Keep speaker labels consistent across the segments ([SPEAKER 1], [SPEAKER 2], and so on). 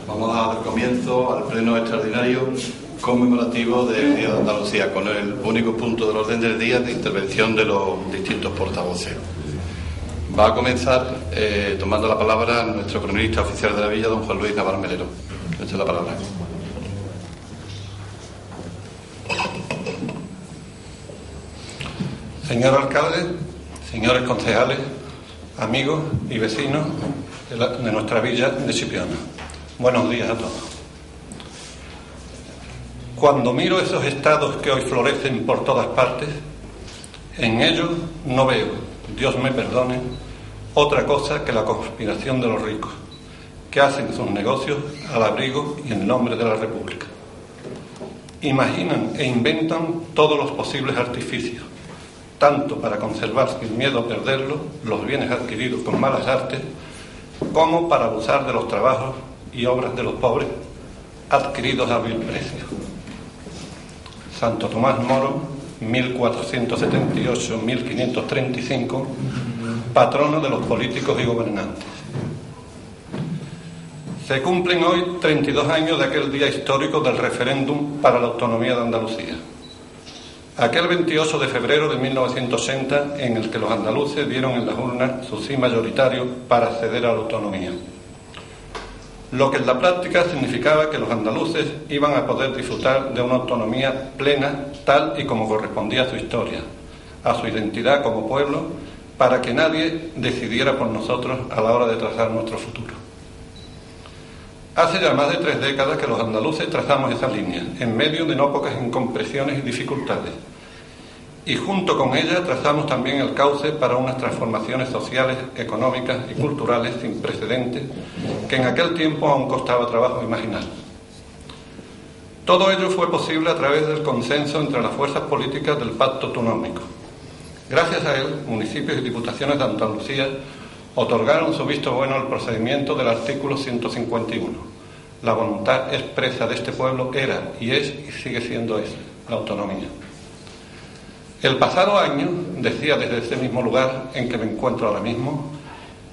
[SPEAKER 1] Vamos a dar comienzo al pleno extraordinario conmemorativo del Día de Andalucía, con el único punto del orden del día de intervención de los distintos portavoces. Va a comenzar tomando la palabra nuestro cronista oficial de la Villa, don Juan Luis Navarro Melero. Esta es la palabra.
[SPEAKER 2] Señor alcalde, señores concejales, amigos y vecinos de nuestra villa de Chipiona, buenos días a todos. Cuando miro esos estados que hoy florecen por todas partes, en ellos no veo, Dios me perdone, otra cosa que la conspiración de los ricos, que hacen sus negocios al abrigo y en nombre de la República. Imaginan e inventan todos los posibles artificios, tanto para conservar sin miedo a perderlo los bienes adquiridos con malas artes, como para abusar de los trabajos y obras de los pobres adquiridos a vil precio. Santo Tomás Moro, 1478-1535, patrono de los políticos y gobernantes. Se cumplen hoy 32 años de aquel día histórico del referéndum para la autonomía de Andalucía. Aquel 28 de febrero de 1960, en el que los andaluces dieron en las urnas su sí mayoritario para acceder a la autonomía. Lo que en la práctica significaba que los andaluces iban a poder disfrutar de una autonomía plena, tal y como correspondía a su historia, a su identidad como pueblo, para que nadie decidiera por nosotros a la hora de trazar nuestro futuro. Hace ya más de 3 décadas que los andaluces trazamos esa línea, en medio de no pocas incompresiones y dificultades. Y junto con ella trazamos también el cauce para unas transformaciones sociales, económicas y culturales sin precedentes, que en aquel tiempo aún costaba trabajo imaginar. Todo ello fue posible a través del consenso entre las fuerzas políticas del Pacto Autonómico. Gracias a él, municipios y diputaciones de Andalucía otorgaron su visto bueno al procedimiento del artículo 151. La voluntad expresa de este pueblo era y es y sigue siendo esa, la autonomía. El pasado año, decía desde ese mismo lugar en que me encuentro ahora mismo,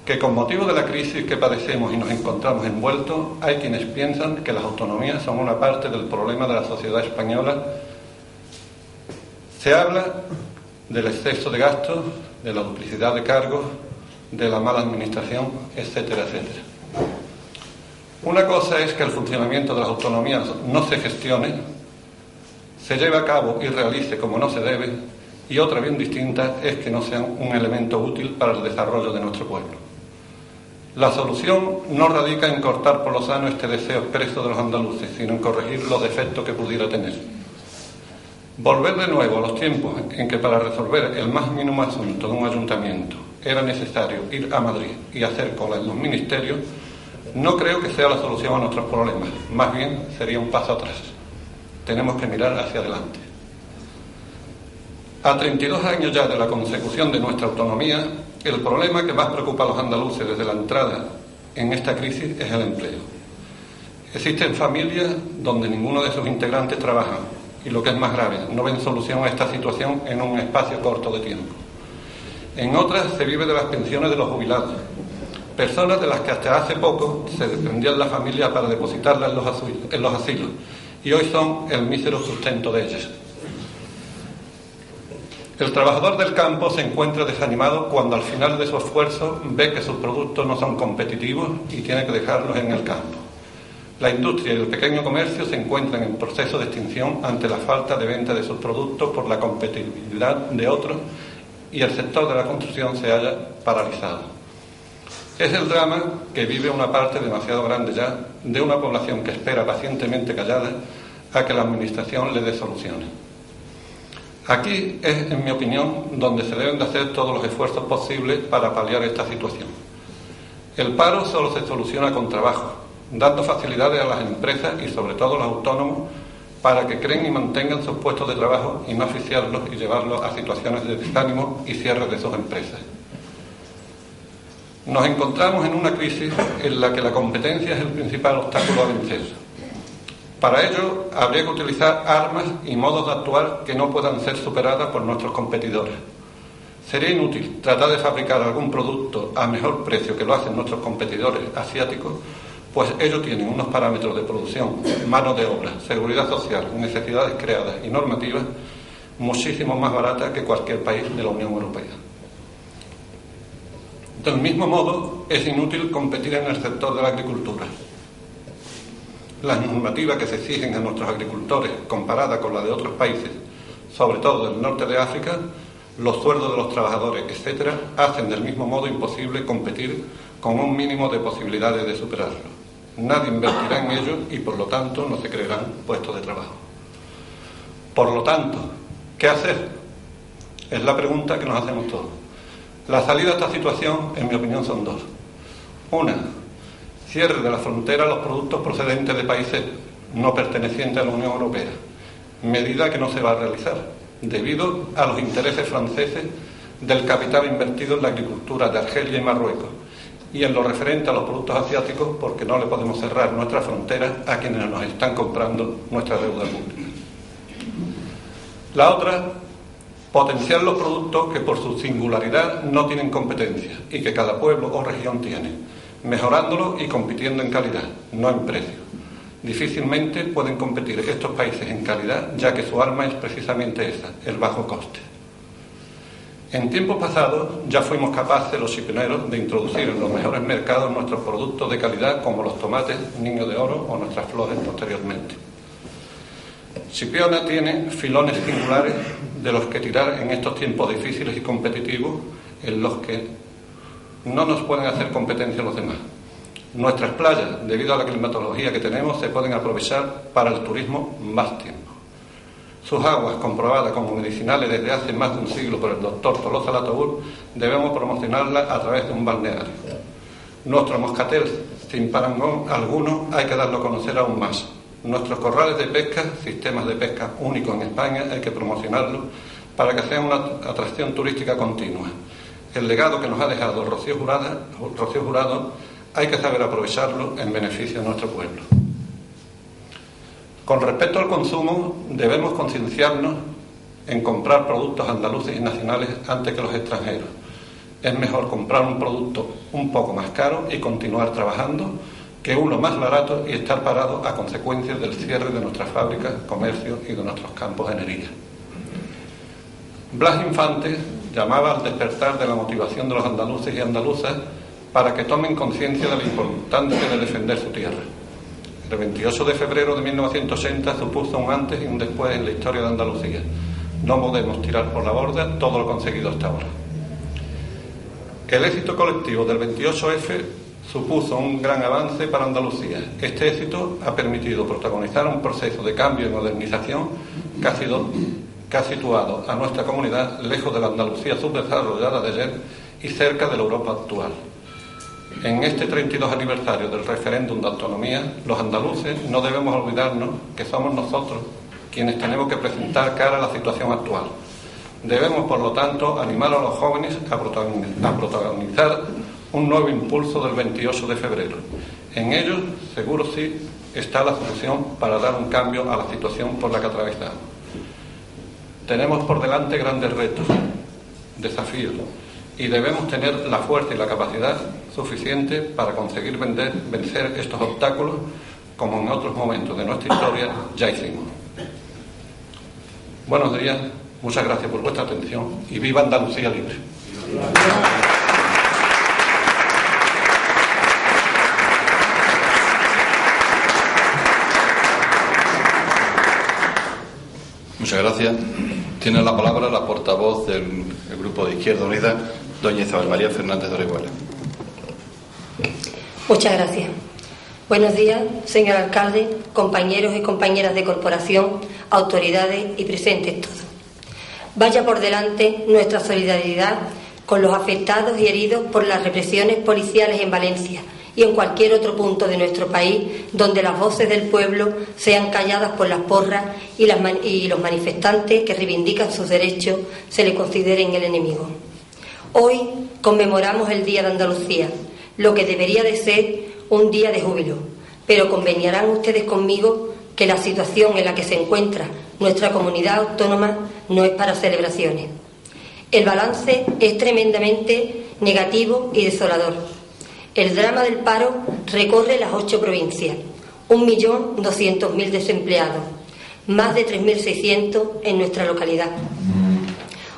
[SPEAKER 2] que con motivo de la crisis que padecemos y nos encontramos envueltos, hay quienes piensan que las autonomías son una parte del problema de la sociedad española. Se habla del exceso de gastos, de la duplicidad de cargos, de la mala administración, etcétera, etcétera. Una cosa es que el funcionamiento de las autonomías no se gestione, se lleve a cabo y realice como no se debe, y otra bien distinta es que no sean un elemento útil para el desarrollo de nuestro pueblo. La solución no radica en cortar por lo sano este deseo expreso de los andaluces, sino en corregir los defectos que pudiera tener. Volver de nuevo a los tiempos en que para resolver el más mínimo asunto de un ayuntamiento era necesario ir a Madrid y hacer cola en los ministerios, no creo que sea la solución a nuestros problemas, más bien sería un paso atrás. Tenemos que mirar hacia adelante. A 32 años ya de la consecución de nuestra autonomía, el problema que más preocupa a los andaluces desde la entrada en esta crisis es el empleo. Existen familias donde ninguno de sus integrantes trabaja y, lo que es más grave, no ven solución a esta situación en un espacio corto de tiempo. En otras se vive de las pensiones de los jubilados, personas de las que hasta hace poco se desprendían las familias para depositarlas en los asilos y hoy son el mísero sustento de ellas. El trabajador del campo se encuentra desanimado cuando al final de su esfuerzo ve que sus productos no son competitivos y tiene que dejarlos en el campo. La industria y el pequeño comercio se encuentran en proceso de extinción ante la falta de venta de sus productos por la competitividad de otros, y el sector de la construcción se halla paralizado. Es el drama que vive una parte demasiado grande ya de una población que espera pacientemente callada a que la administración le dé soluciones. Aquí es, en mi opinión, donde se deben de hacer todos los esfuerzos posibles para paliar esta situación. El paro solo se soluciona con trabajo, dando facilidades a las empresas y sobre todo a los autónomos para que creen y mantengan sus puestos de trabajo y no asfixiarlos y llevarlos a situaciones de desánimo y cierre de sus empresas. Nos encontramos en una crisis en la que la competencia es el principal obstáculo a vencer. Para ello habría que utilizar armas y modos de actuar que no puedan ser superadas por nuestros competidores. Sería inútil tratar de fabricar algún producto a mejor precio que lo hacen nuestros competidores asiáticos, pues ellos tienen unos parámetros de producción, mano de obra, seguridad social, necesidades creadas y normativas muchísimo más baratas que cualquier país de la Unión Europea. Del mismo modo, es inútil competir en el sector de la agricultura. Las normativas que se exigen a nuestros agricultores, comparadas con las de otros países, sobre todo del norte de África, los sueldos de los trabajadores, etc., hacen del mismo modo imposible competir con un mínimo de posibilidades de superarlo. Nadie invertirá en ello y, por lo tanto, no se crearán puestos de trabajo. Por lo tanto, ¿qué hacer? Es la pregunta que nos hacemos todos. La salida a esta situación, en mi opinión, son dos. Una, cierre de la frontera a los productos procedentes de países no pertenecientes a la Unión Europea, medida que no se va a realizar, debido a los intereses franceses del capital invertido en la agricultura de Argelia y Marruecos, y en lo referente a los productos asiáticos, porque no le podemos cerrar nuestras fronteras a quienes nos están comprando nuestra deuda pública. La otra, potenciar los productos que por su singularidad no tienen competencia y que cada pueblo o región tiene, mejorándolos y compitiendo en calidad, no en precio. Difícilmente pueden competir estos países en calidad, ya que su arma es precisamente esa, el bajo coste. En tiempos pasados ya fuimos capaces, los pioneros, de introducir en los mejores mercados nuestros productos de calidad, como los tomates Niño de Oro o nuestras flores posteriormente. Chipiona tiene filones singulares de los que tirar en estos tiempos difíciles y competitivos, en los que no nos pueden hacer competencia los demás. Nuestras playas, debido a la climatología que tenemos, se pueden aprovechar para el turismo más tiempo. Sus aguas, comprobadas como medicinales desde hace más de un siglo por el doctor Tolosa Lataúl, debemos promocionarlas a través de un balneario. Nuestro moscatel, sin parangón alguno, hay que darlo a conocer aún más. Nuestros corrales de pesca, sistemas de pesca únicos en España, hay que promocionarlos para que sea una atracción turística continua. El legado que nos ha dejado Rocío Jurado hay que saber aprovecharlo en beneficio de nuestro pueblo. Con respecto al consumo, debemos concienciarnos en comprar productos andaluces y nacionales antes que los extranjeros. Es mejor comprar un producto un poco más caro y continuar trabajando que uno más barato y estar parado a consecuencia del cierre de nuestras fábricas, comercios y de nuestros campos de energía. Blas Infante llamaba al despertar de la motivación de los andaluces y andaluzas para que tomen conciencia de la importancia de defender su tierra. El 28 de febrero de 1980 supuso un antes y un después en la historia de Andalucía. No podemos tirar por la borda todo lo conseguido hasta ahora. El éxito colectivo del 28F supuso un gran avance para Andalucía. Este éxito ha permitido protagonizar un proceso de cambio y modernización que ha situado a nuestra comunidad lejos de la Andalucía subdesarrollada de ayer y cerca de la Europa actual. En este 32 aniversario del referéndum de autonomía, los andaluces no debemos olvidarnos que somos nosotros quienes tenemos que presentar cara a la situación actual. Debemos, por lo tanto, animar a los jóvenes a protagonizar un nuevo impulso del 28 de febrero. En ello, seguro sí, está la solución para dar un cambio a la situación por la que atravesamos. Tenemos por delante grandes retos, desafíos, y debemos tener la fuerza y la capacidad suficiente para conseguir vencer estos obstáculos, como en otros momentos de nuestra historia ya hicimos. Buenos días, muchas gracias por vuestra atención y viva Andalucía libre.
[SPEAKER 1] Muchas gracias. Tiene la palabra la portavoz del Grupo de Izquierda Unida, doña Isabel María Fernández de Orihuela.
[SPEAKER 3] Muchas gracias. Buenos días, señor alcalde, compañeros y compañeras de corporación, autoridades y presentes todos. Vaya por delante nuestra solidaridad con los afectados y heridos por las represiones policiales en Valencia y en cualquier otro punto de nuestro país donde las voces del pueblo sean calladas por las porras y los manifestantes que reivindican sus derechos se le consideren el enemigo. Hoy conmemoramos el Día de Andalucía, lo que debería de ser un día de júbilo, pero conveniarán ustedes conmigo que la situación en la que se encuentra nuestra comunidad autónoma no es para celebraciones. El balance es tremendamente negativo y desolador. El drama del paro recorre las 8 provincias, 1.200.000 desempleados, más de 3.600 en nuestra localidad.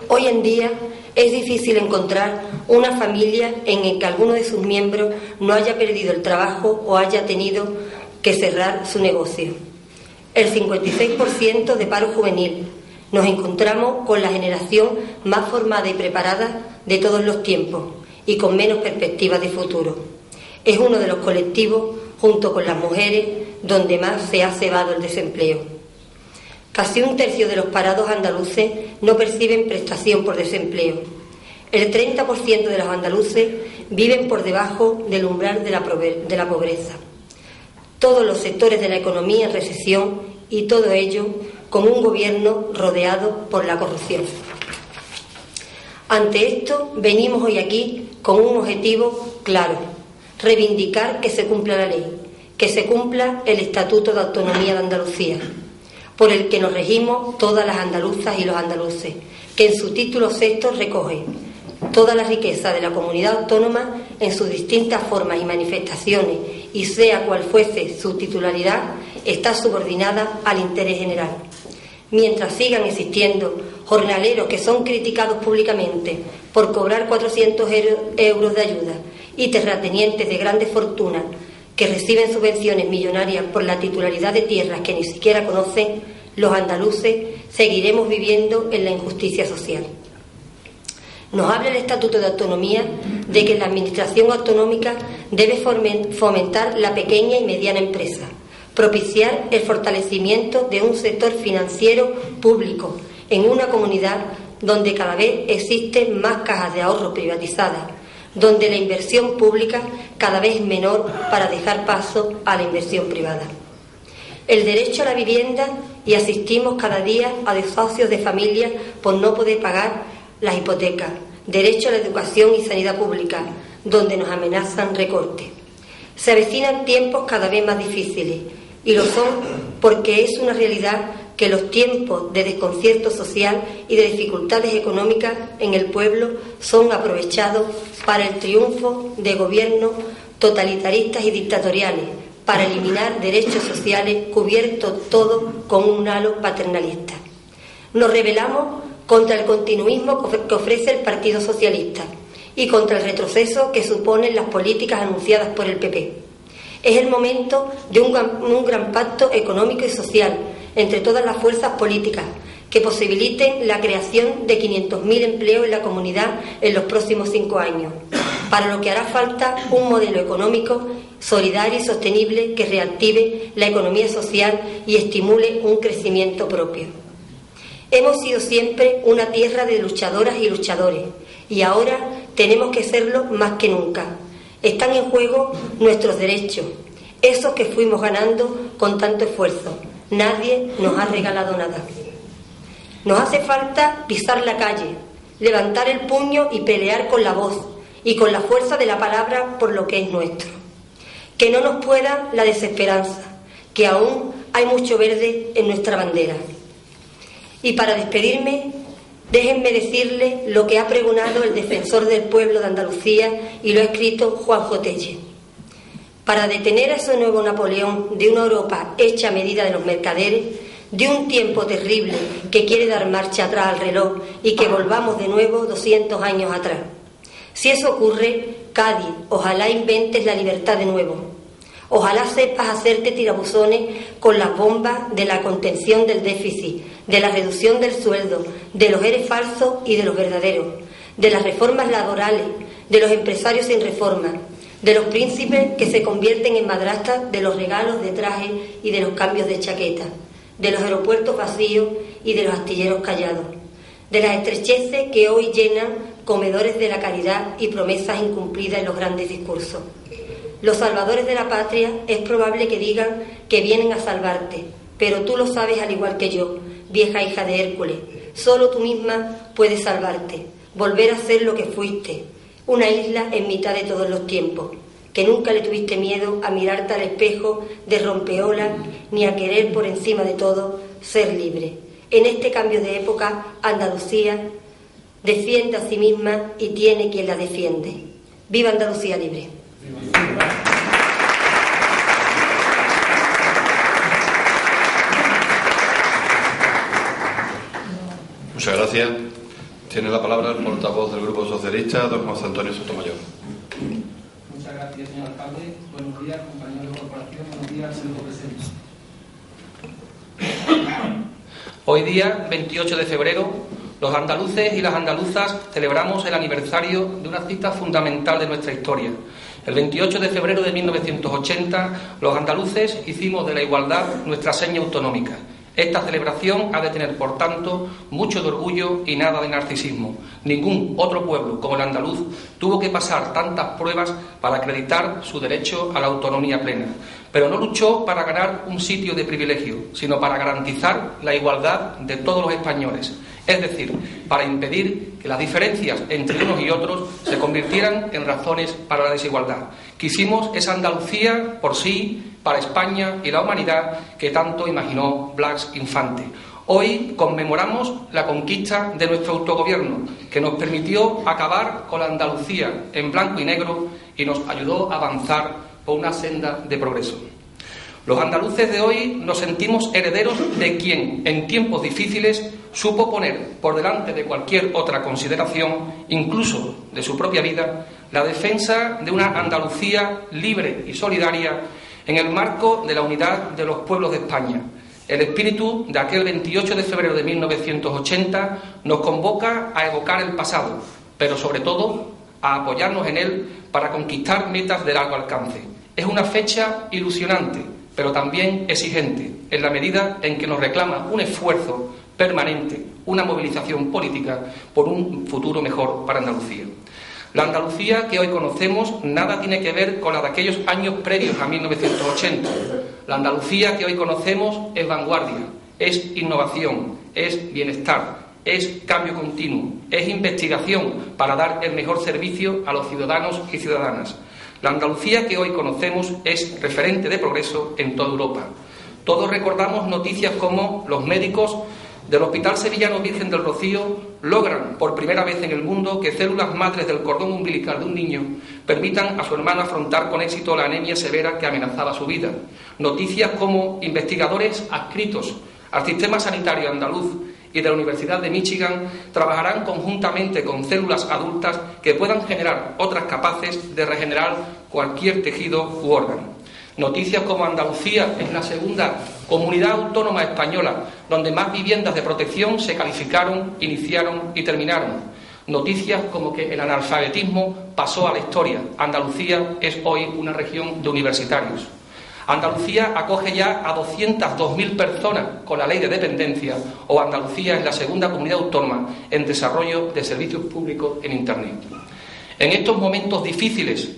[SPEAKER 3] Hoy en día es difícil encontrar una familia en la que alguno de sus miembros no haya perdido el trabajo o haya tenido que cerrar su negocio. El 56% de paro juvenil. Nos encontramos con la generación más formada y preparada de todos los tiempos y con menos perspectivas de futuro. Es uno de los colectivos, junto con las mujeres, donde más se ha cebado el desempleo. Casi 1/3 de los parados andaluces no perciben prestación por desempleo. El 30% de los andaluces viven por debajo del umbral de la pobreza. Todos los sectores de la economía en recesión y todo ello con un gobierno rodeado por la corrupción. Ante esto, venimos hoy aquí con un objetivo claro: reivindicar que se cumpla la ley, que se cumpla el Estatuto de Autonomía de Andalucía, por el que nos regimos todas las andaluzas y los andaluces, que en su título 6 recoge toda la riqueza de la comunidad autónoma en sus distintas formas y manifestaciones, y sea cual fuese su titularidad, está subordinada al interés general. Mientras sigan existiendo jornaleros que son criticados públicamente por cobrar 400 euros de ayuda y terratenientes de grandes fortunas que reciben subvenciones millonarias por la titularidad de tierras que ni siquiera conocen, los andaluces seguiremos viviendo en la injusticia social. Nos habla el Estatuto de Autonomía de que la Administración autonómica debe fomentar la pequeña y mediana empresa, propiciar el fortalecimiento de un sector financiero público en una comunidad donde cada vez existen más cajas de ahorro privatizadas, donde la inversión pública cada vez es menor para dejar paso a la inversión privada. El derecho a la vivienda, y asistimos cada día a desahucios de familias por no poder pagar las hipotecas. Derecho a la educación y sanidad pública, donde nos amenazan recortes. Se avecinan tiempos cada vez más difíciles, y lo son porque es una realidad que los tiempos de desconcierto social y de dificultades económicas en el pueblo son aprovechados para el triunfo de gobiernos totalitaristas y dictatoriales, para eliminar derechos sociales cubiertos todos con un halo paternalista. Nos rebelamos contra el continuismo que ofrece el Partido Socialista y contra el retroceso que suponen las políticas anunciadas por el PP. Es el momento de un gran pacto económico y social entre todas las fuerzas políticas que posibiliten la creación de 500.000 empleos en la comunidad en los próximos 5 años, para lo que hará falta un modelo económico solidario y sostenible que reactive la economía social y estimule un crecimiento propio. Hemos sido siempre una tierra de luchadoras y luchadores, y ahora tenemos que serlo más que nunca. Están en juego nuestros derechos, esos que fuimos ganando con tanto esfuerzo. Nadie nos ha regalado nada. Nos hace falta pisar la calle, levantar el puño y pelear con la voz y con la fuerza de la palabra por lo que es nuestro. Que no nos pueda la desesperanza, que aún hay mucho verde en nuestra bandera. Y para despedirme, déjenme decirles lo que ha pregonado el defensor del pueblo de Andalucía y lo ha escrito Juanjo Telle. Para detener a ese nuevo Napoleón de una Europa hecha a medida de los mercaderes, de un tiempo terrible que quiere dar marcha atrás al reloj y que volvamos de nuevo 200 años atrás. Si eso ocurre, Cádiz, ojalá inventes la libertad de nuevo. Ojalá sepas hacerte tirabuzones con las bombas de la contención del déficit, de la reducción del sueldo, de los ERE falsos y de los verdaderos, de las reformas laborales, de los empresarios sin reforma, de los príncipes que se convierten en madrastas de los regalos de traje y de los cambios de chaqueta, de los aeropuertos vacíos y de los astilleros callados, de las estrecheces que hoy llenan comedores de la caridad y promesas incumplidas en los grandes discursos. Los salvadores de la patria es probable que digan que vienen a salvarte, pero tú lo sabes al igual que yo, vieja hija de Hércules. Solo tú misma puedes salvarte, volver a ser lo que fuiste, una isla en mitad de todos los tiempos, que nunca le tuviste miedo a mirarte al espejo de rompeolas ni a querer por encima de todo ser libre. En este cambio de época, Andalucía defiende a sí misma y tiene quien la defiende. ¡Viva Andalucía libre! ¡Viva!
[SPEAKER 1] gracias. Tiene la palabra el portavoz del Grupo Socialista, don José Antonio Sotomayor.
[SPEAKER 4] Muchas gracias, señor alcalde. Buenos días, compañeros de corporación. Buenos días, señor presidente. Hoy día, 28 de febrero, los andaluces y las andaluzas celebramos el aniversario de una cita fundamental de nuestra historia. El 28 de febrero de 1980, los andaluces hicimos de la igualdad nuestra seña autonómica. Esta celebración ha de tener, por tanto, mucho de orgullo y nada de narcisismo. Ningún otro pueblo como el andaluz tuvo que pasar tantas pruebas para acreditar su derecho a la autonomía plena. Pero no luchó para ganar un sitio de privilegio, sino para garantizar la igualdad de todos los españoles. Es decir, para impedir que las diferencias entre unos y otros se convirtieran en razones para la desigualdad. Quisimos esa Andalucía por sí, para España y la humanidad que tanto imaginó Blas Infante. Hoy conmemoramos la conquista de nuestro autogobierno, que nos permitió acabar con la Andalucía en blanco y negro y nos ayudó a avanzar por una senda de progreso. Los andaluces de hoy nos sentimos herederos de quien, en tiempos difíciles, supo poner por delante de cualquier otra consideración, incluso de su propia vida, la defensa de una Andalucía libre y solidaria en el marco de la unidad de los pueblos de España. El espíritu de aquel 28 de febrero de 1980 nos convoca a evocar el pasado, pero sobre todo a apoyarnos en él para conquistar metas de largo alcance. Es una fecha ilusionante, pero también exigente, en la medida en que nos reclama un esfuerzo permanente, una movilización política por un futuro mejor para Andalucía. La Andalucía que hoy conocemos nada tiene que ver con la de aquellos años previos a 1980. La Andalucía que hoy conocemos es vanguardia, es innovación, es bienestar, es cambio continuo, es investigación para dar el mejor servicio a los ciudadanos y ciudadanas. La Andalucía que hoy conocemos es referente de progreso en toda Europa. Todos recordamos noticias como los médicos del Hospital Sevillano Virgen del Rocío logran por primera vez en el mundo que células madres del cordón umbilical de un niño permitan a su hermano afrontar con éxito la anemia severa que amenazaba su vida. Noticias como investigadores adscritos al sistema sanitario andaluz y de la Universidad de Michigan trabajarán conjuntamente con células adultas que puedan generar otras capaces de regenerar cualquier tejido u órgano. Noticias como Andalucía es la segunda comunidad autónoma española donde más viviendas de protección se calificaron, iniciaron y terminaron. Noticias como que el analfabetismo pasó a la historia. Andalucía es hoy una región de universitarios. Andalucía acoge ya a 202.000 personas con la ley de dependencia, o Andalucía es la segunda comunidad autónoma en desarrollo de servicios públicos en Internet. En estos momentos difíciles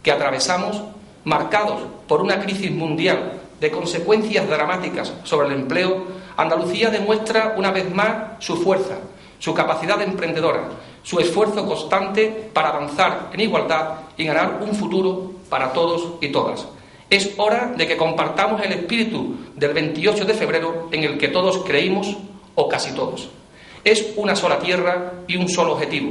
[SPEAKER 4] que atravesamos, marcados por una crisis mundial de consecuencias dramáticas sobre el empleo, Andalucía demuestra una vez más su fuerza, su capacidad emprendedora, su esfuerzo constante para avanzar en igualdad y ganar un futuro para todos y todas. Es hora de que compartamos el espíritu del 28 de febrero en el que todos creímos, o casi todos. Es una sola tierra y un solo objetivo,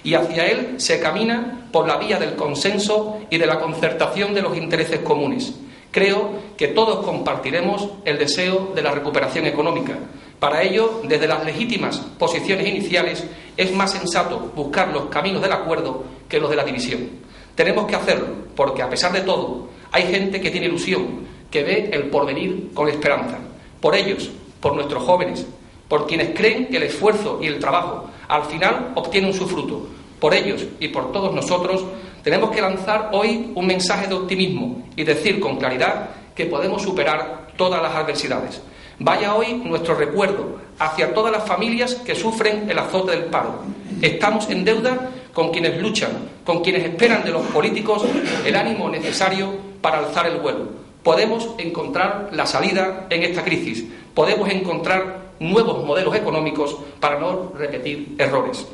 [SPEAKER 4] y hacia él se camina por la vía del consenso y de la concertación de los intereses comunes. Creo que todos compartiremos el deseo de la recuperación económica. Para ello, desde las legítimas posiciones iniciales, es más sensato buscar los caminos del acuerdo que los de la división. Tenemos que hacerlo, porque a pesar de todo, hay gente que tiene ilusión, que ve el porvenir con esperanza. Por ellos, por nuestros jóvenes, por quienes creen que el esfuerzo y el trabajo al final obtienen su fruto. Por ellos y por todos nosotros tenemos que lanzar hoy un mensaje de optimismo y decir con claridad que podemos superar todas las adversidades. Vaya hoy nuestro recuerdo hacia todas las familias que sufren el azote del paro. Estamos en deuda con quienes luchan, con quienes esperan de los políticos el ánimo necesario para alzar el vuelo. Podemos encontrar la salida en esta crisis. Podemos encontrar nuevos modelos económicos para no repetir errores.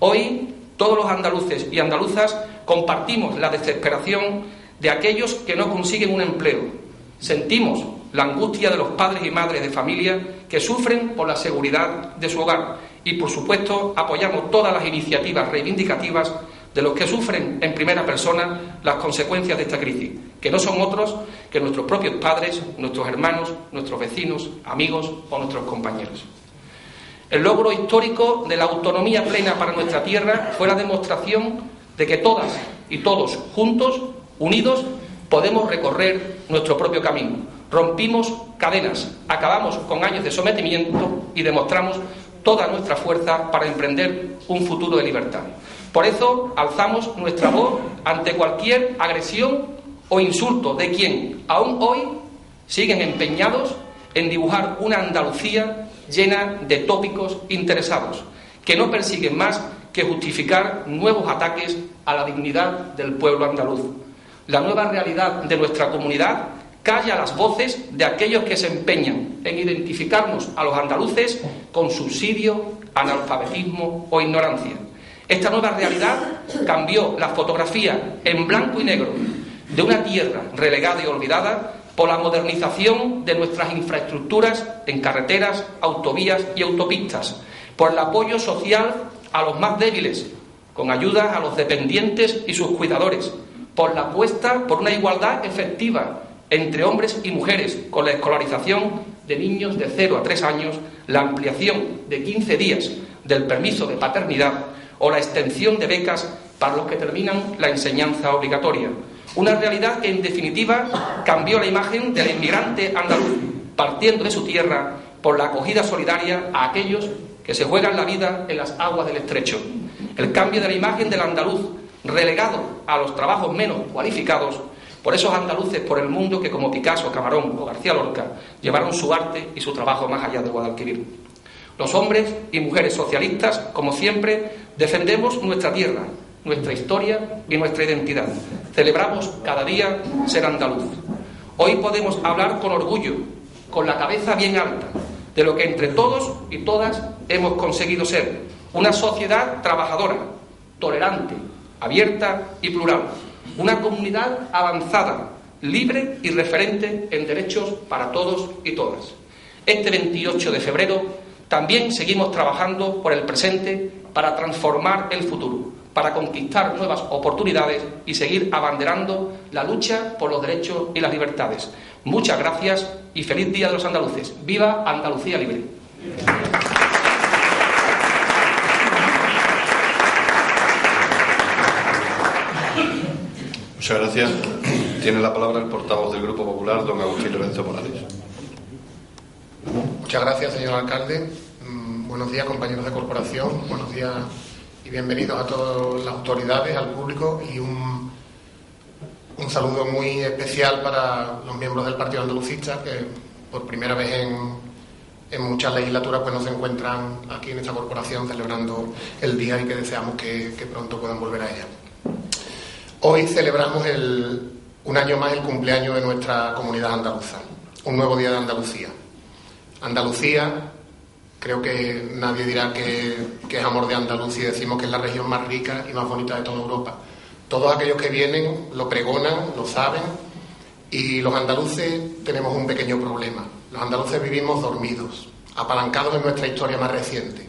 [SPEAKER 4] Hoy, todos los andaluces y andaluzas compartimos la desesperación de aquellos que no consiguen un empleo. Sentimos la angustia de los padres y madres de familia que sufren por la seguridad de su hogar y, por supuesto, apoyamos todas las iniciativas reivindicativas de los que sufren en primera persona las consecuencias de esta crisis, que no son otros que nuestros propios padres, nuestros hermanos, nuestros vecinos, amigos o nuestros compañeros. El logro histórico de la autonomía plena para nuestra tierra fue la demostración de que todas y todos, juntos, unidos, podemos recorrer nuestro propio camino. Rompimos cadenas, acabamos con años de sometimiento y demostramos toda nuestra fuerza para emprender un futuro de libertad. Por eso alzamos nuestra voz ante cualquier agresión o insulto de quien aún hoy siguen empeñados en dibujar una Andalucía llena de tópicos interesados, que no persiguen más que justificar nuevos ataques a la dignidad del pueblo andaluz. La nueva realidad de nuestra comunidad calla las voces de aquellos que se empeñan en identificarnos a los andaluces con subsidio, analfabetismo o ignorancia. Esta nueva realidad cambió la fotografía en blanco y negro de una tierra relegada y olvidada por la modernización de nuestras infraestructuras en carreteras, autovías y autopistas, por el apoyo social a los más débiles, con ayudas a los dependientes y sus cuidadores, por la apuesta por una igualdad efectiva entre hombres y mujeres, con la escolarización de niños de 0 a 3 años, la ampliación de 15 días del permiso de paternidad o la extensión de becas para los que terminan la enseñanza obligatoria. Una realidad que, en definitiva, cambió la imagen del inmigrante andaluz, partiendo de su tierra por la acogida solidaria a aquellos que se juegan la vida en las aguas del estrecho. El cambio de la imagen del andaluz, relegado a los trabajos menos cualificados, por esos andaluces por el mundo que, como Picasso, Camarón o García Lorca, llevaron su arte y su trabajo más allá de Guadalquivir. Los hombres y mujeres socialistas, como siempre, defendemos nuestra tierra, nuestra historia y nuestra identidad. Celebramos cada día ser andaluz. Hoy podemos hablar con orgullo, con la cabeza bien alta, de lo que entre todos y todas hemos conseguido ser: una sociedad trabajadora, tolerante, abierta y plural, una comunidad avanzada, libre y referente en derechos para todos y todas. Este 28 de febrero también seguimos trabajando por el presente para transformar el futuro, para conquistar nuevas oportunidades y seguir abanderando la lucha por los derechos y las libertades. Muchas gracias y feliz Día de los Andaluces. ¡Viva Andalucía Libre!
[SPEAKER 1] Muchas gracias. Tiene la palabra el portavoz del Grupo Popular, don Agustín Lorenzo Morales.
[SPEAKER 5] Muchas gracias, señor alcalde. Buenos días, compañeros de corporación. Buenos días y bienvenidos a todas las autoridades, al público, y un saludo muy especial para los miembros del Partido Andalucista, que por primera vez en muchas legislaturas pues no se encuentran aquí en esta corporación celebrando el día, y que deseamos que pronto puedan volver a ella. Hoy celebramos un año más el cumpleaños de nuestra comunidad andaluza, un nuevo día de Andalucía. Andalucía, creo que nadie dirá que es amor de Andalucía, decimos que es la región más rica y más bonita de toda Europa. Todos aquellos que vienen lo pregonan, lo saben, y los andaluces tenemos un pequeño problema. Los andaluces vivimos dormidos, apalancados en nuestra historia más reciente,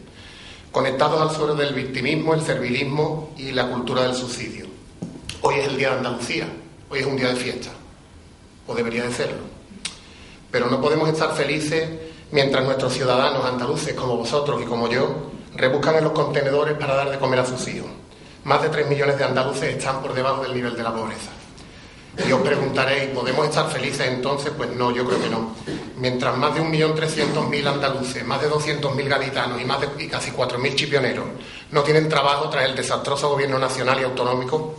[SPEAKER 5] conectados al suelo del victimismo, el servilismo y la cultura del subsidio. Hoy es el Día de Andalucía, hoy es un día de fiesta, o debería de serlo. Pero no podemos estar felices mientras nuestros ciudadanos andaluces, como vosotros y como yo, rebuscan en los contenedores para dar de comer a sus hijos. Más de 3 millones de andaluces están por debajo del nivel de la pobreza. Y os preguntaréis, ¿podemos estar felices entonces? Pues no, yo creo que no. Mientras más de 1.300.000 andaluces, más de 200.000 gaditanos y casi 4.000 chipioneros no tienen trabajo tras el desastroso gobierno nacional y autonómico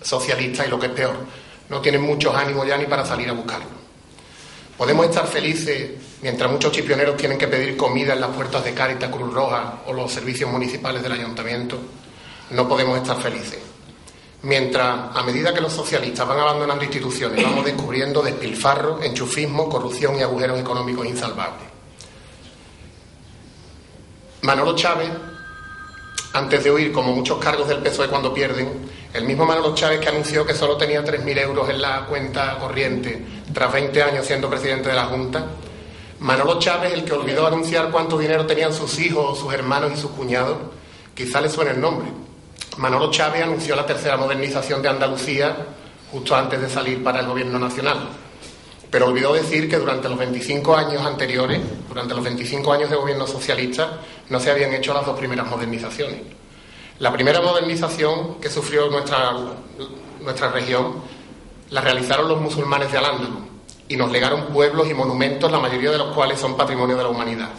[SPEAKER 5] socialista, y lo que es peor, no tienen muchos ánimos ya ni para salir a buscarlo. Podemos estar felices mientras muchos chipioneros tienen que pedir comida en las puertas de Cáritas, Cruz Roja o los servicios municipales del ayuntamiento. No podemos estar felices mientras, a medida que los socialistas van abandonando instituciones, vamos descubriendo despilfarro, enchufismo, corrupción y agujeros económicos insalvables. Manolo Chávez, antes de huir, como muchos cargos del PSOE cuando pierden, el mismo Manolo Chávez que anunció que solo tenía 3.000 euros en la cuenta corriente tras 20 años siendo presidente de la Junta, Manolo Chávez, el que olvidó anunciar cuánto dinero tenían sus hijos, sus hermanos y sus cuñados, quizá le suene el nombre. Manolo Chávez anunció la tercera modernización de Andalucía justo antes de salir para el gobierno nacional. pero olvidó decir que durante los 25 años anteriores, durante los 25 años de gobierno socialista, no se habían hecho las dos primeras modernizaciones. La primera modernización que sufrió nuestra región la realizaron los musulmanes de Al-Ándalus y nos legaron pueblos y monumentos, la mayoría de los cuales son patrimonio de la humanidad.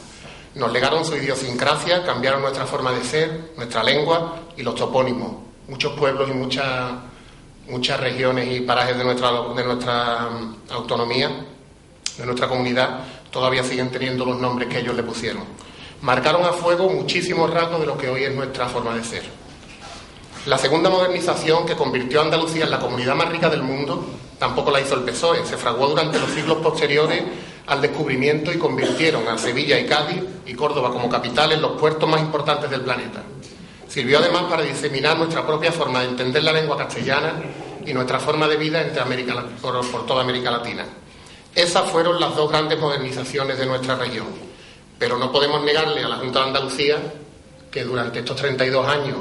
[SPEAKER 5] Nos legaron su idiosincrasia, cambiaron nuestra forma de ser, nuestra lengua y los topónimos. Muchos pueblos y muchas regiones y parajes de nuestra autonomía, de nuestra comunidad, todavía siguen teniendo los nombres que ellos le pusieron. Marcaron a fuego muchísimos rasgos de lo que hoy es nuestra forma de ser. La segunda modernización, que convirtió a Andalucía en la comunidad más rica del mundo, tampoco la hizo el PSOE. Se fraguó durante los siglos posteriores al descubrimiento y convirtieron a Sevilla y Cádiz y Córdoba como capitales los puertos más importantes del planeta. Sirvió además para diseminar nuestra propia forma de entender la lengua castellana y nuestra forma de vida por toda América Latina. Esas fueron las dos grandes modernizaciones de nuestra región. Pero no podemos negarle a la Junta de Andalucía que durante estos 32 años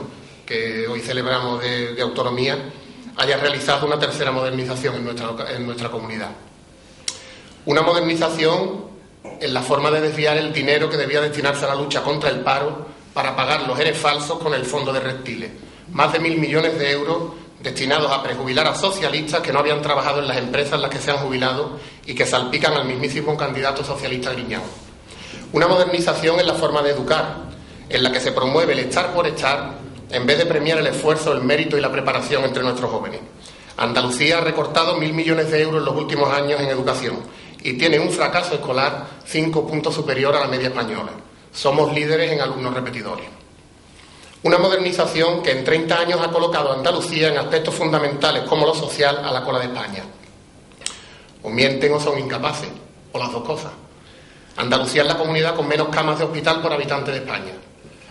[SPEAKER 5] que hoy celebramos de autonomía haya realizado una tercera modernización en nuestra comunidad. Una modernización en la forma de desviar el dinero que debía destinarse a la lucha contra el paro para pagar los ERE falsos con el fondo de reptiles. Más de 1.000 millones de euros destinados a prejubilar a socialistas que no habían trabajado en las empresas en las que se han jubilado y que salpican al mismísimo candidato socialista Griñán. Una modernización en la forma de educar, en la que se promueve el estar por estar en vez de premiar el esfuerzo, el mérito y la preparación entre nuestros jóvenes. Andalucía ha recortado 1.000 millones de euros en los últimos años en educación y tiene un fracaso escolar 5 puntos superior a la media española. Somos líderes en alumnos repetidores. Una modernización que en 30 años ha colocado a Andalucía en aspectos fundamentales como lo social a la cola de España. O mienten o son incapaces, o las dos cosas. Andalucía es la comunidad con menos camas de hospital por habitante de España.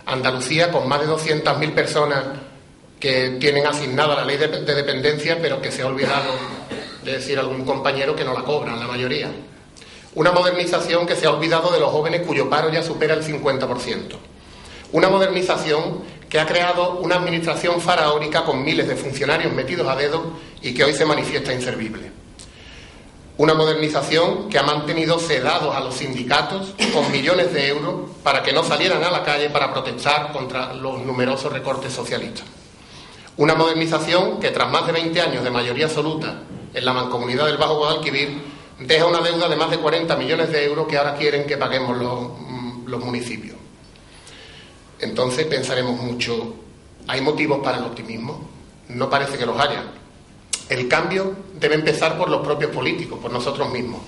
[SPEAKER 5] Andalucía con más de 200.000 personas que tienen asignada la ley de dependencia, pero que se ha olvidado de decir a algún compañero que no la cobran, la mayoría. Una modernización que se ha olvidado de los jóvenes cuyo paro ya supera el 50%. Una modernización que ha creado una administración faraónica con miles de funcionarios metidos a dedo y que hoy se manifiesta inservible. Una modernización que ha mantenido sedados a los sindicatos con millones de euros para que no salieran a la calle para protestar contra los numerosos recortes socialistas. Una modernización que tras más de 20 años de mayoría absoluta en la mancomunidad del Bajo Guadalquivir deja una deuda de más de 40 millones de euros que ahora quieren que paguemos los municipios. Entonces pensaremos mucho, ¿hay motivos para el optimismo? No parece que los haya. El cambio debe empezar por los propios políticos, por nosotros mismos.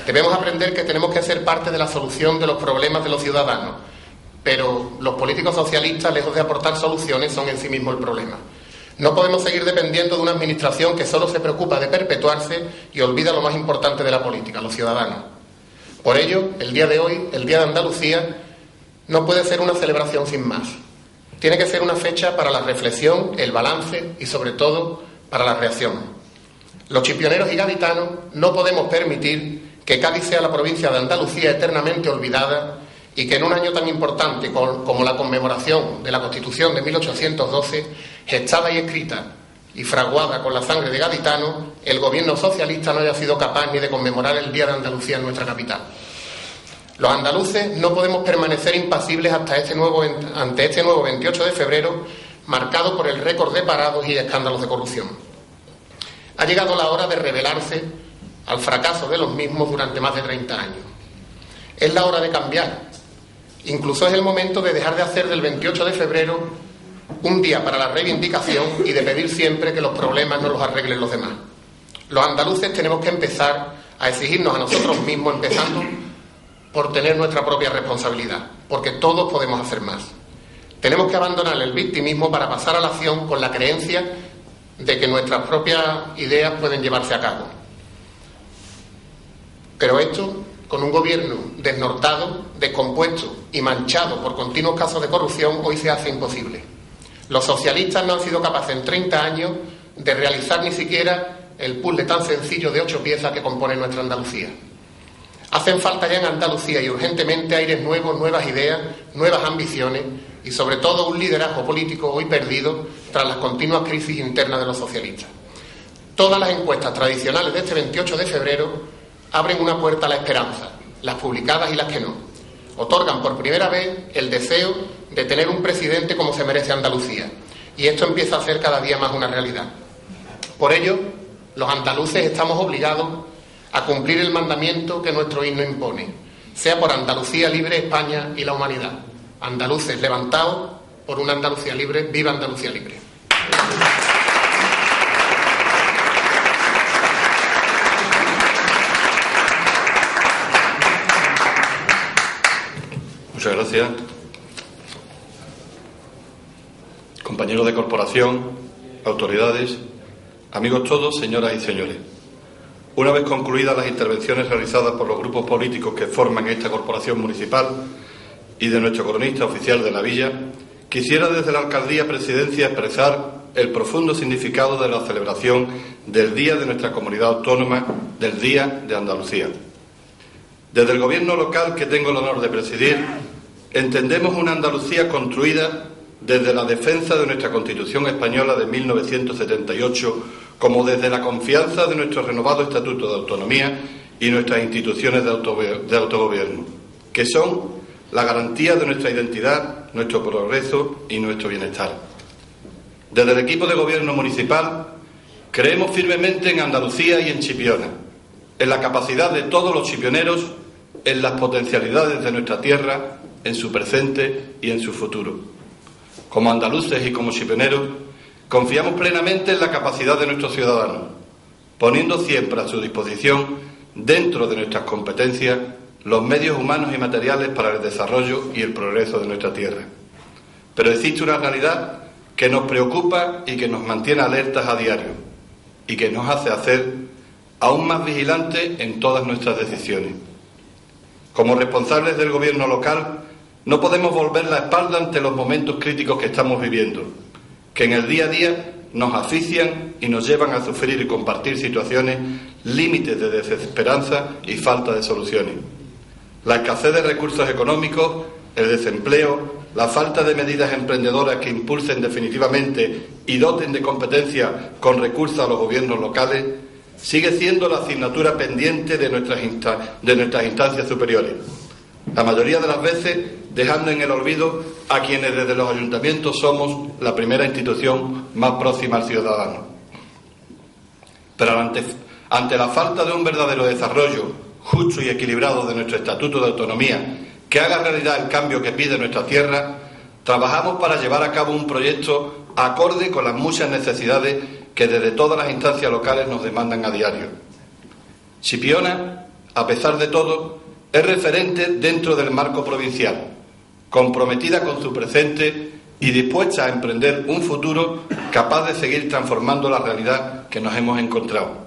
[SPEAKER 5] Debemos aprender que tenemos que ser parte de la solución de los problemas de los ciudadanos, pero los políticos socialistas, lejos de aportar soluciones, son en sí mismos el problema. No podemos seguir dependiendo de una administración que solo se preocupa de perpetuarse y olvida lo más importante de la política, los ciudadanos. Por ello, el día de hoy, el Día de Andalucía, no puede ser una celebración sin más. Tiene que ser una fecha para la reflexión, el balance y, sobre todo, para la reacción. Los chipioneros y gaditanos no podemos permitir que Cádiz sea la provincia de Andalucía eternamente olvidada y que en un año tan importante como la conmemoración de la Constitución de 1812, gestada y escrita y fraguada con la sangre de gaditanos, el gobierno socialista no haya sido capaz ni de conmemorar el Día de Andalucía en nuestra capital. Los andaluces no podemos permanecer impasibles ante este nuevo 28 de febrero, marcado por el récord de parados y escándalos de corrupción. Ha llegado la hora de rebelarse al fracaso de los mismos durante más de 30 años. Es la hora de cambiar. Incluso es el momento de dejar de hacer del 28 de febrero un día para la reivindicación y de pedir siempre que los problemas no los arreglen los demás. Los andaluces tenemos que empezar a exigirnos a nosotros mismos, empezando por tener nuestra propia responsabilidad, porque todos podemos hacer más. Tenemos que abandonar el victimismo para pasar a la acción con la creencia de que nuestras propias ideas pueden llevarse a cabo. Pero esto, con un gobierno desnortado, descompuesto y manchado por continuos casos de corrupción, hoy se hace imposible. Los socialistas no han sido capaces en 30 años de realizar ni siquiera el puzzle tan sencillo de 8 piezas que compone nuestra Andalucía. Hacen falta ya en Andalucía y urgentemente aires nuevos, nuevas ideas, nuevas ambiciones y sobre todo un liderazgo político hoy perdido tras las continuas crisis internas de los socialistas. Todas las encuestas tradicionales de este 28 de febrero abren una puerta a la esperanza, las publicadas y las que no. Otorgan por primera vez el deseo de tener un presidente como se merece Andalucía. Y esto empieza a ser cada día más una realidad. Por ello, los andaluces estamos obligados a cumplir el mandamiento que nuestro himno impone. Sea por Andalucía libre, España y la humanidad. Andaluces levantados por una Andalucía libre. ¡Viva Andalucía libre!
[SPEAKER 1] Muchas gracias. Compañeros de corporación, autoridades, amigos todos, señoras y señores. Una vez concluidas las intervenciones realizadas por los grupos políticos que forman esta corporación municipal y de nuestro cronista oficial de la villa, quisiera desde la Alcaldía Presidencia expresar el profundo significado de la celebración del Día de nuestra Comunidad Autónoma, del Día de Andalucía. Desde el Gobierno local que tengo el honor de presidir, entendemos una Andalucía construida desde la defensa de nuestra Constitución española de 1978, como desde la confianza de nuestro renovado Estatuto de Autonomía y nuestras instituciones de autogobierno, que son la garantía de nuestra identidad, nuestro progreso y nuestro bienestar. Desde el equipo de gobierno municipal creemos firmemente en Andalucía y en Chipiona, en la capacidad de todos los chipioneros, en las potencialidades de nuestra tierra, en su presente y en su futuro. Como andaluces y como chipioneros, confiamos plenamente en la capacidad de nuestros ciudadanos, poniendo siempre a su disposición, dentro de nuestras competencias, los medios humanos y materiales para el desarrollo y el progreso de nuestra tierra. Pero existe una realidad que nos preocupa y que nos mantiene alertas a diario y que nos hace hacer aún más vigilantes en todas nuestras decisiones. Como responsables del gobierno local, no podemos volver la espalda ante los momentos críticos que estamos viviendo, que en el día a día nos asfixian y nos llevan a sufrir y compartir situaciones límites de desesperanza y falta de soluciones. La escasez de recursos económicos, el desempleo, la falta de medidas emprendedoras que impulsen definitivamente y doten de competencia con recursos a los gobiernos locales, sigue siendo la asignatura pendiente de nuestras instancias superiores. La mayoría de las veces dejando en el olvido a quienes desde los ayuntamientos somos la primera institución más próxima al ciudadano. Pero ante la falta de un verdadero desarrollo justo y equilibrado de nuestro Estatuto de Autonomía que haga realidad el cambio que pide nuestra tierra, trabajamos para llevar a cabo un proyecto acorde con las muchas necesidades que desde todas las instancias locales nos demandan a diario. Chipiona, a pesar de todo, es referente dentro del marco provincial, comprometida con su presente y dispuesta a emprender un futuro capaz de seguir transformando la realidad que nos hemos encontrado.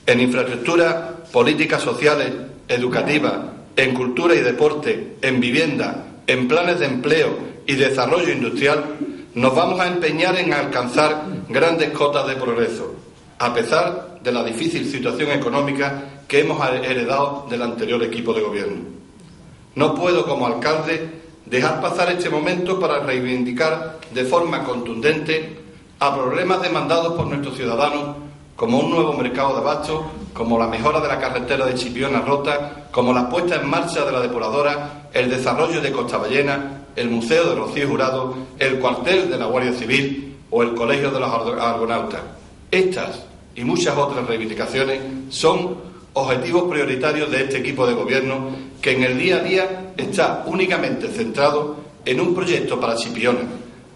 [SPEAKER 1] En infraestructura, políticas sociales, educativas, en cultura y deporte, en vivienda, en planes de empleo y desarrollo industrial, nos vamos a empeñar en alcanzar grandes cotas de progreso, a pesar de la difícil situación económica que hemos heredado del anterior equipo de gobierno. No puedo, como alcalde, dejar pasar este momento para reivindicar de forma contundente a problemas demandados por nuestros ciudadanos, como un nuevo mercado de abastos, como la mejora de la carretera de Chipiona Rota, como la puesta en marcha de la depuradora, el desarrollo de Costa Ballena, el Museo de Rocío Jurado, el cuartel de la Guardia Civil o el Colegio de los Argonautas. Estas y muchas otras reivindicaciones son objetivos prioritarios de este equipo de gobierno que en el día a día está únicamente centrado en un proyecto para Chipiona,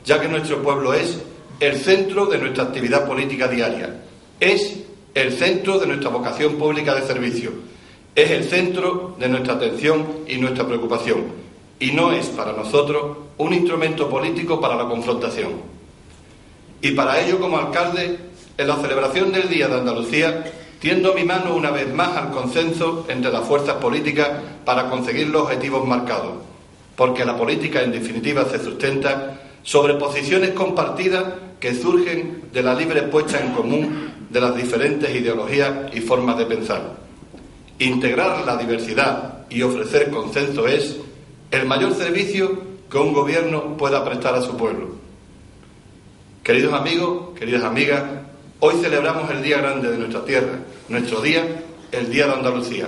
[SPEAKER 1] ya que nuestro pueblo es el centro de nuestra actividad política diaria, es el centro de nuestra vocación pública de servicio, es el centro de nuestra atención y nuestra preocupación, y no es para nosotros un instrumento político para la confrontación. Y para ello, como alcalde, en la celebración del Día de Andalucía, tiendo mi mano una vez más al consenso entre las fuerzas políticas para conseguir los objetivos marcados, porque la política en definitiva se sustenta sobre posiciones compartidas que surgen de la libre puesta en común de las diferentes ideologías y formas de pensar. Integrar la diversidad y ofrecer consenso es el mayor servicio que un gobierno pueda prestar a su pueblo. Queridos amigos, queridas amigas, hoy celebramos el día grande de nuestra tierra, nuestro día el Día de Andalucía.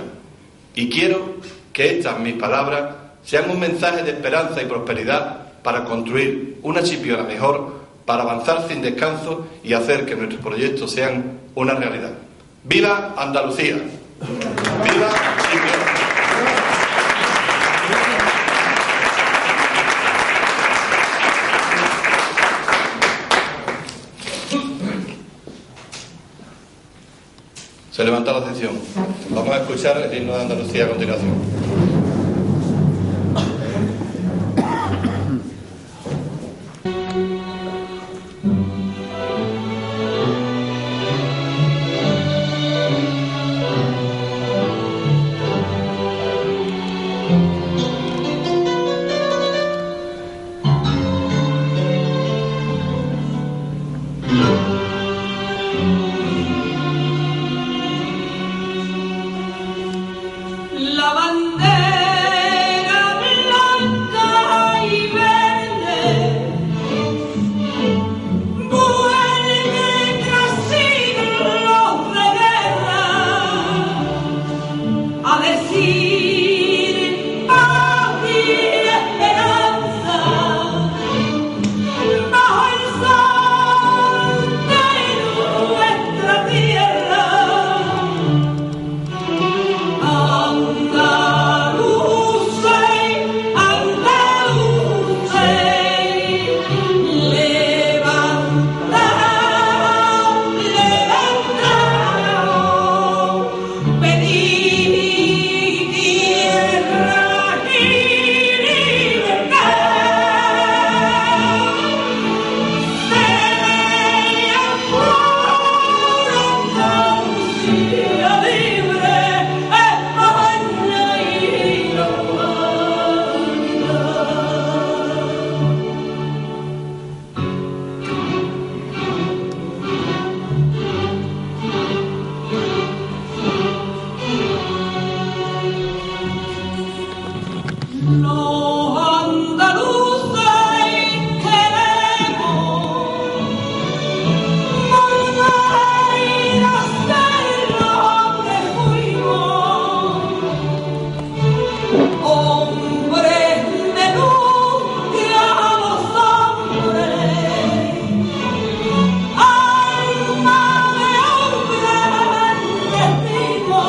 [SPEAKER 1] Y quiero que estas mis palabras sean un mensaje de esperanza y prosperidad para construir una Chipiona mejor, para avanzar sin descanso y hacer que nuestros proyectos sean una realidad. ¡Viva Andalucía! ¡Viva Chipiona! Se levanta la sesión. Vamos a escuchar el himno de Andalucía a continuación.
[SPEAKER 6] La bandera blanca y verde vuelve tras siglos de guerra a decir paz y esperanza bajo el sol de nuestra tierra. Los andaluces queremos volver a ser lo que fuimos, hombres de luz que a los hombres, alma de hombre bendecido.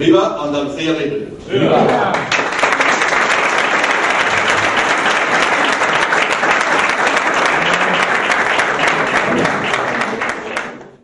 [SPEAKER 1] ¡Viva Andalucía libre!
[SPEAKER 7] ¡Viva!